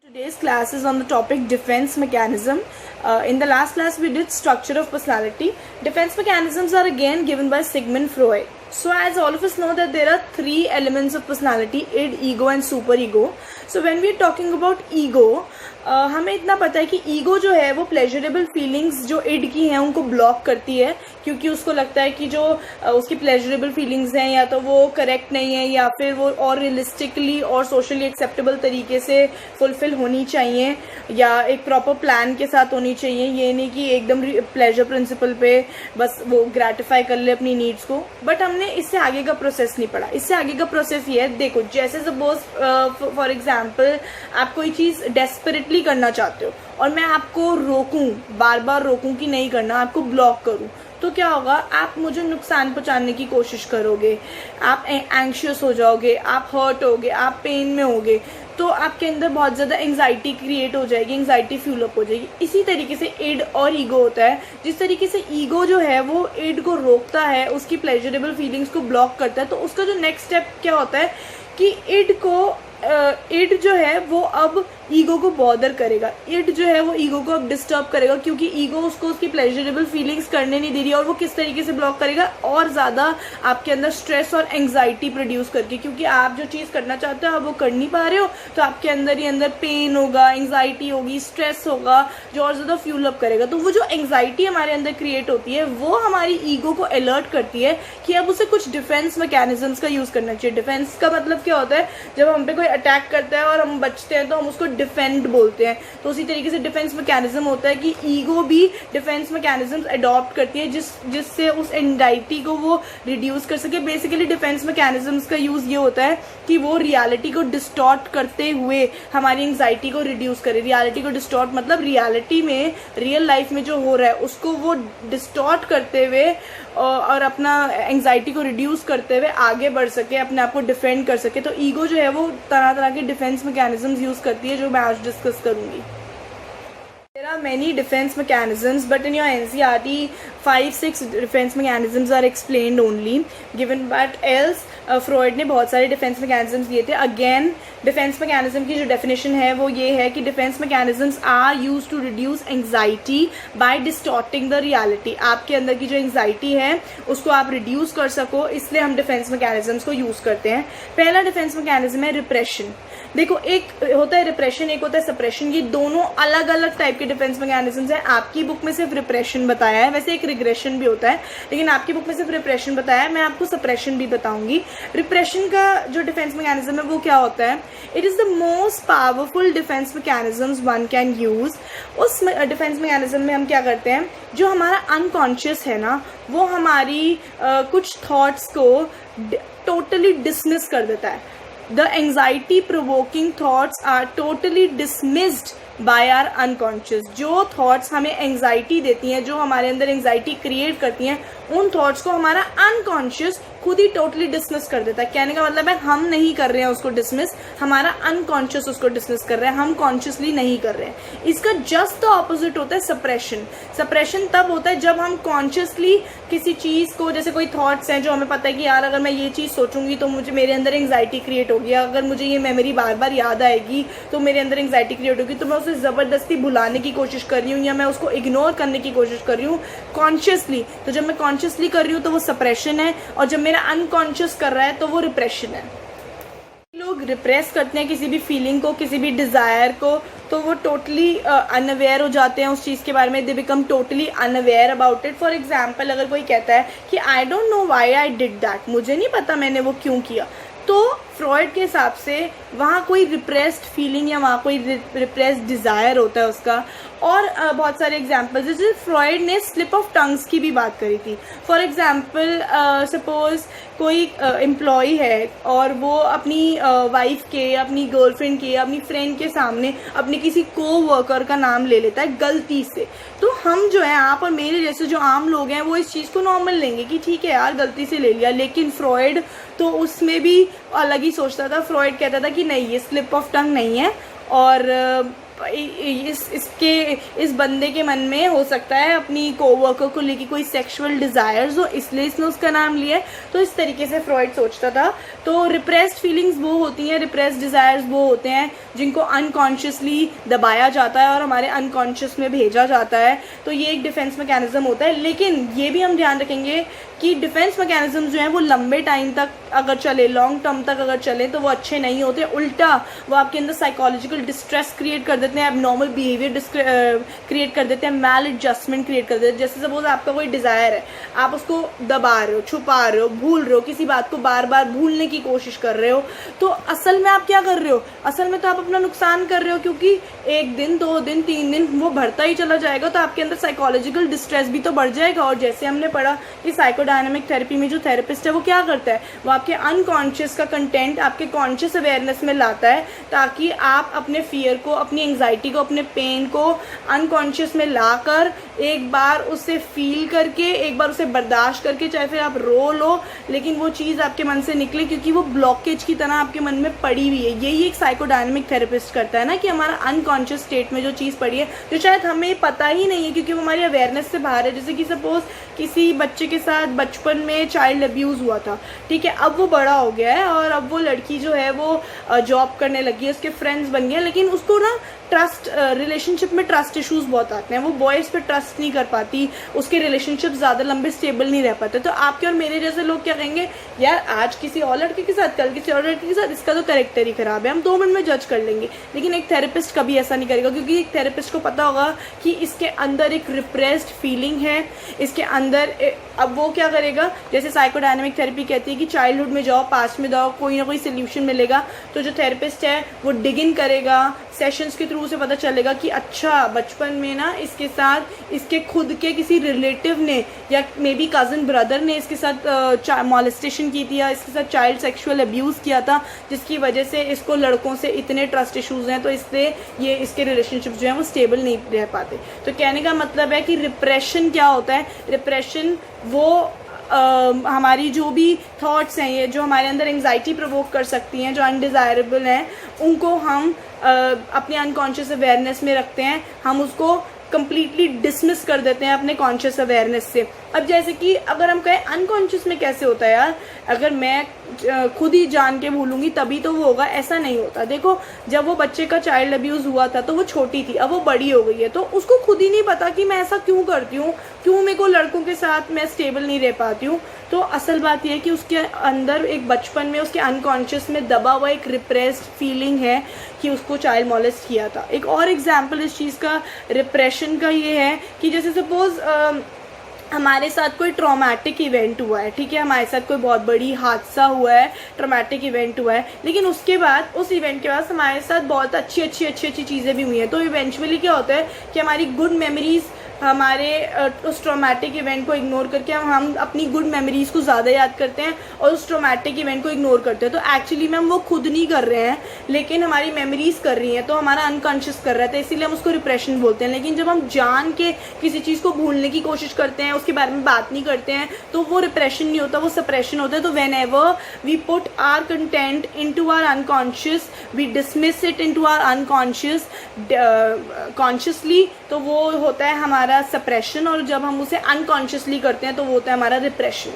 Today's class is on the topic defense mechanism. In the last class we did structure of personality. Defense mechanisms are again given by Sigmund Freud. So as all of us know that there are three elements of personality: id, ego and superego. So when we are talking about ego, हमें इतना पता है कि ego जो है वो pleasurable feelings जो end की हैं उनको ब्लॉक करती है, क्योंकि उसको लगता है कि जो उसकी प्लेजरेबल फीलिंग्स हैं या तो वो करेक्ट नहीं है या फिर वो और रियलिस्टिकली और सोशली एक्सेप्टेबल तरीके से फुलफिल होनी चाहिए या एक प्रॉपर प्लान के साथ होनी चाहिए। ये नहीं कि एकदम प्लेजर प्रिंसिपल पे बस वो ग्रेटिफाई कर ले अपनी नीड्स को। बट हमने इससे आगे का प्रोसेस नहीं पढ़ा। इससे आगे का प्रोसेस ये है, देखो जैसे सपोज फॉर एग्जाम्पल आप कोई चीज़ डेस्परेटली करना चाहते हो और मैं आपको रोकूं, बार बार रोकूं कि नहीं करना, आपको ब्लॉक करूं, तो क्या होगा? आप मुझे नुकसान पहुंचाने की कोशिश करोगे, आप एंग्शियस हो जाओगे, आप हर्ट होगे, आप पेन में होगे, तो आपके अंदर बहुत ज़्यादा एंग्जाइटी क्रिएट हो जाएगी, एंग्जाइटी फ्यूल अप हो जाएगी। इसी तरीके से इड और ईगो होता है। जिस तरीके से ईगो जो है वो इड को रोकता है, उसकी प्लेजरेबल फीलिंग्स को ब्लॉक करता है, तो उसका जो नेक्स्ट स्टेप क्या होता है कि इड जो है वो अब ईगो को बॉदर करेगा, इड जो है वो ईगो को अब डिस्टर्ब करेगा, क्योंकि ईगो उसको उसकी प्लेजरेबल फीलिंग्स करने नहीं दे रही है। और वो किस तरीके से ब्लॉक करेगा? और ज़्यादा आपके अंदर स्ट्रेस और एंग्जाइटी प्रोड्यूस करके, क्योंकि आप जो चीज़ करना चाहते हो आप वो कर नहीं पा रहे हो, तो आपके अंदर ही अंदर पेन होगा, एंग्जाइटी होगी, स्ट्रेस होगा, जो और ज़्यादा फ्यूल अप करेगा। तो वो जो एंग्जाइटी हमारे अंदर क्रिएट होती है वो हमारी ईगो को अलर्ट करती है कि अब उसे कुछ डिफेंस मैकेनिज्म्स का यूज़ करना चाहिए। डिफेंस का मतलब क्या होता है? जब हम पे कोई अटैक करता है और हम बचते हैं तो हम उसको डिफेंड बोलते हैं। तो उसी तरीके से डिफेंस मैकेनिज्म होता है कि ईगो भी डिफेंस मैकेनिज्म्स अडॉप्ट करती है जिससे उस एंग्जाइटी को वो रिड्यूस कर सके। बेसिकली डिफेंस मैकेनिज्म्स का यूज ये होता है कि वो रियलिटी को डिस्टॉर्ट करते हुए हमारी एंग्जाइटी को रिड्यूस करे। रियलिटी को डिस्टॉर्ट मतलब रियलिटी में, रियल लाइफ में जो हो रहा है उसको वो डिस्टॉर्ट करते हुए और अपना एंग्जाइटी को रिड्यूस करते हुए आगे बढ़ सके, अपने आप को डिफेंड कर सके। तो ईगो जो है वो तरह तरह के डिफेंस मैकेनिज्म्स यूज करती है, जो मैं आज डिस्कस करूंगी। There are many defense mechanisms, but in your NCERT 5-6 defense mechanisms are explained only given, but else Freud ने बहुत सारे डिफेंस मैकेनिज्म्स दिए थे। अगेन डिफेंस मैकेनिज्म की जो डेफिनेशन है वो ये है कि defence mechanisms are used to reduce anxiety by distorting the reality. आपके अंदर की जो एंग्जाइटी है उसको आप रिड्यूस कर सको, इसलिए हम डिफेंस मैकेनिज्म्स को यूज करते हैं। पहला डिफेंस मैकेनिज्म है रिप्रेशन। देखो, एक होता है रिप्रेशन, एक होता है सप्रेशन। ये दोनों अलग अलग टाइप के डिफेंस मैकेनिज्म्स हैं। आपकी बुक में सिर्फ रिप्रेशन बताया है, वैसे एक रिग्रेशन भी होता है, लेकिन आपकी बुक में सिर्फ रिप्रेशन बताया है। मैं आपको सप्रेशन भी बताऊंगी। रिप्रेशन का जो डिफेंस मैकेनिज्म है वो क्या होता है? It is the most powerful defence mechanisms one can use. उस डिफेंस मैकेनिज्म में हम क्या करते हैं, जो हमारा अनकॉन्शियस है ना, वो हमारी कुछ थॉट्स को टोटली डिसमिस कर देता है। The anxiety provoking thoughts are totally dismissed by our unconscious। जो थॉट्स हमें एंग्जाइटी देती हैं, जो हमारे अंदर एंग्जाइटी क्रिएट करती हैं, उन थॉट्स को हमारा अनकॉन्शियस खुद ही टोटली डिसमिस कर देता है। कहने का मतलब है हम नहीं कर रहे हैं उसको डिसमिस, हमारा अनकॉन्शियस उसको डिसमिस कर रहा है, हम कॉन्शियसली नहीं कर रहे हैं। इसका जस्ट द ऑपोजिट होता है सप्रेशन। सप्रेशन तब होता है जब हम कॉन्शियसली किसी चीज़ को, जैसे कोई थॉट्स हैं जो हमें पता है कि यार अगर मैं ये चीज़ सोचूंगी तो मुझे मेरे अंदर एंग्जाइटी क्रिएट होगी, अगर मुझे ये मेमोरी बार बार याद आएगी तो मेरे अंदर एंग्जाइटी क्रिएट होगी, तो मैं उसे ज़बरदस्ती भुलाने की कोशिश कर रही हूँ या मैं उसको इग्नोर करने की कोशिश कर रही हूँ कॉन्शियसली। तो जब मैं कॉन्शियसली कर रही हूँ तो वो सप्रेशन है, और जब मेरा अनकॉन्शियस कर रहा है तो वो रिप्रेशन है। लोग रिप्रेस करते हैं किसी भी फीलिंग को, किसी भी डिज़ायर को, तो वो टोटली अनअवेयर हो जाते हैं उस चीज़ के बारे में। They become totally unaware about it. For example, अगर कोई कहता है कि I don't know why I did that, मुझे नहीं पता मैंने वो क्यों किया, तो फ्रॉयड के हिसाब से वहाँ कोई रिप्रेस्ड फीलिंग या वहाँ कोई रिप्रेस्ड डिज़ायर होता है उसका। और बहुत सारे एग्जाम्पल्स, जैसे फ्रॉयड ने स्लिप ऑफ टंग्स की भी बात करी थी। फॉर एग्जाम्पल, सपोज कोई एम्प्लॉई है और वो अपनी वाइफ के, अपनी गर्लफ्रेंड के, अपनी फ्रेंड के सामने अपने किसी को-वर्कर का नाम ले लेता है गलती से, तो हम जो है, आप और मेरे जैसे जो आम लोग हैं, वो इस चीज़ को नॉर्मल लेंगे कि ठीक है यार गलती से ले लिया। लेकिन फ्रॉयड तो उसमें भी अलग ही सोचता था। फ्रॉयड कहता था कि नहीं, ये स्लिप ऑफ टंग नहीं है, और इस बंदे के मन में हो सकता है अपनी कोवर्कर को लेके कोई सेक्सुअल डिज़ायर्स हो, इसलिए इसने उसका नाम लिया है। तो इस तरीके से फ्रॉइड सोचता था। तो रिप्रेस्ड फीलिंग्स वो होती हैं, रिप्रेस्ड डिज़ायर्स वो होते हैं जिनको अनकॉन्शियसली दबाया जाता है और हमारे अनकॉन्शियस में भेजा जाता है। तो ये एक डिफेंस मैकेनिज्म होता है। लेकिन ये भी हम ध्यान रखेंगे कि डिफेंस मैकेनिज्म जो है वो लंबे टाइम तक अगर चले, लॉन्ग टर्म तक अगर चले तो वो अच्छे नहीं होते। उल्टा वो आपके अंदर साइकोलॉजिकल डिस्ट्रेस क्रिएट कर देते हैं, एबनॉर्मल बिहेवियर क्रिएट कर देते हैं, मैल एडजस्टमेंट क्रिएट कर देते हैं। जैसे सपोज आपका कोई डिज़ायर है, आप उसको दबा रहे हो, छुपा रहे हो, भूल रहे हो, किसी बात को बार बार भूलने की कोशिश कर रहे हो, तो असल में आप क्या कर रहे हो? असल में तो आप अपना नुकसान कर रहे हो, क्योंकि 1 दिन 2 दिन 3 दिन वो बढ़ता ही चला जाएगा। तो आपके अंदर साइकोलॉजिकल डिस्ट्रेस भी तो बढ़ जाएगा। और जैसे हमने पढ़ा कि साइकोडायनामिक थेरेपी में जो थेरेपिस्ट है वो क्या करता है, वो आपके अनकॉन्शियस का कंटेंट आपके कॉन्शियस अवेयरनेस में लाता है, ताकि आप अपने फियर को, अपनी एंग्जाइटी को, अपने पेन को अनकॉन्शियस में लाकर एक बार उसे फील करके, एक बार उसे बर्दाश्त करके, चाहे फिर आप रो लो, लेकिन वो चीज़ आपके मन से निकले, क्योंकि वो ब्लॉकेज की तरह आपके मन में पड़ी हुई है। यही एक साइकोडायनामिक थेरेपिस्ट करता है ना, कि हमारा अनकॉन्शियस स्टेट में जो चीज़ पड़ी है, जो शायद हमें पता ही नहीं है क्योंकि वो हमारी अवेयरनेस से बाहर है। जैसे कि सपोज किसी बच्चे के साथ बचपन में चाइल्ड अब्यूज़ हुआ था, ठीक है, अब वो बड़ा हो गया है और अब वो लड़की जो है वो जॉब करने लगी है, उसके फ्रेंड्स बन गए, लेकिन उसको ना ट्रस्ट, रिलेशनशिप में ट्रस्ट इश्यूज बहुत आते हैं, वो बॉयज़ पे ट्रस्ट नहीं कर पाती, उसके रिलेशनशिप ज़्यादा लंबे स्टेबल नहीं रह पाते। तो आपके और मेरे जैसे लोग क्या कहेंगे, यार आज किसी और लड़के के साथ, कल किसी और लड़के के साथ, इसका तो कैरेक्टर ही खराब है, हम 2 मिनट में जज कर लेंगे। लेकिन एक थेरेपिस्ट कभी ऐसा नहीं करेगा, क्योंकि एक थेरेपिस्ट को पता होगा कि इसके अंदर एक रिप्रेस्ड फीलिंग है, इसके अंदर। अब वो क्या करेगा, जैसे साइकोडायनामिक थेरेपी कहती है कि चाइल्डहुड में जाओ, पास्ट में जाओ, कोई ना कोई सोल्यूशन मिलेगा। तो जो थेरेपिस्ट है वो डिग इन करेगा, सेशंस के थ्रू से पता चलेगा कि अच्छा बचपन में ना इसके साथ इसके खुद के किसी रिलेटिव ने या मे बी कज़न ब्रदर ने इसके साथ मॉलेस्टेशन की थी, या इसके साथ चाइल्ड सेक्सुअल अब्यूज़ किया था, जिसकी वजह से इसको लड़कों से इतने ट्रस्ट इश्यूज़ हैं, तो इसलिए ये इसके रिलेशनशिप जो है वो स्टेबल नहीं रह पाते। तो कहने का मतलब है कि रिप्रेशन क्या होता है? रिप्रेशन वो हमारी जो भी थॉट्स हैं, ये जो हमारे अंदर एंग्जाइटी प्रोवोक कर सकती हैं, जो अनडिज़ायरेबल हैं, उनको हम अपने अनकॉन्शियस अवेयरनेस में रखते हैं, हम उसको कंप्लीटली डिसमिस कर देते हैं अपने कॉन्शियस अवेयरनेस से। अब जैसे कि अगर हम कहें अनकॉन्शियस में कैसे होता है यार, अगर मैं खुद ही जान के भूलूंगी तभी तो वो होगा, ऐसा नहीं होता। देखो, जब वो बच्चे का चाइल्ड अब्यूज़ हुआ था तो वो छोटी थी, अब वो बड़ी हो गई है, तो उसको खुद ही नहीं पता कि मैं ऐसा क्यों करती हूँ, क्यों मेरे को लड़कों के साथ मैं स्टेबल नहीं रह पाती हूँ। तो असल बात यह है कि उसके अंदर एक बचपन में उसके अनकॉन्शियस में दबा हुआ एक रिप्रेस्ड फीलिंग है कि उसको चाइल्ड मॉलेस्ट किया था। एक और एग्जाम्पल इस चीज़ का, रिप्रेशन का, ये है कि जैसे सपोज़ हमारे साथ कोई ट्रॉमेटिक इवेंट हुआ है, ठीक है, हमारे साथ कोई बहुत बड़ी हादसा हुआ है, ट्रॉमेटिक इवेंट हुआ है, लेकिन उसके बाद, उस इवेंट के बाद हमारे साथ बहुत अच्छी चीज़ें भी हुई हैं। तो इवेंचुअली क्या होता है कि हमारी गुड मेमोरीज हमारे उस ट्रॉमेटिक इवेंट को इग्नोर करके हम अपनी गुड मेमोरीज़ को ज़्यादा याद करते हैं और उस ट्रॉमेटिक इवेंट को इग्नोर करते हैं। तो एक्चुअली में हम वो खुद नहीं कर रहे हैं, लेकिन हमारी मेमोरीज़ कर रही हैं, तो हमारा अनकॉन्शियस कर रहा था, इसीलिए हम उसको रिप्रेशन बोलते हैं। लेकिन जब हम जान के किसी चीज़ को भूलने की कोशिश करते हैं, उसके बारे में बात नहीं करते हैं, तो वो रिप्रेशन नहीं होता, वो सप्रेशन होता है। तो whenever we put our content into our unconscious, we dismiss it into our unconscious consciously, तो वो होता है हमारा सप्रेशन, और जब हम उसे अनकॉन्शियसली करते हैं तो वो होता है हमारा रिप्रेशन।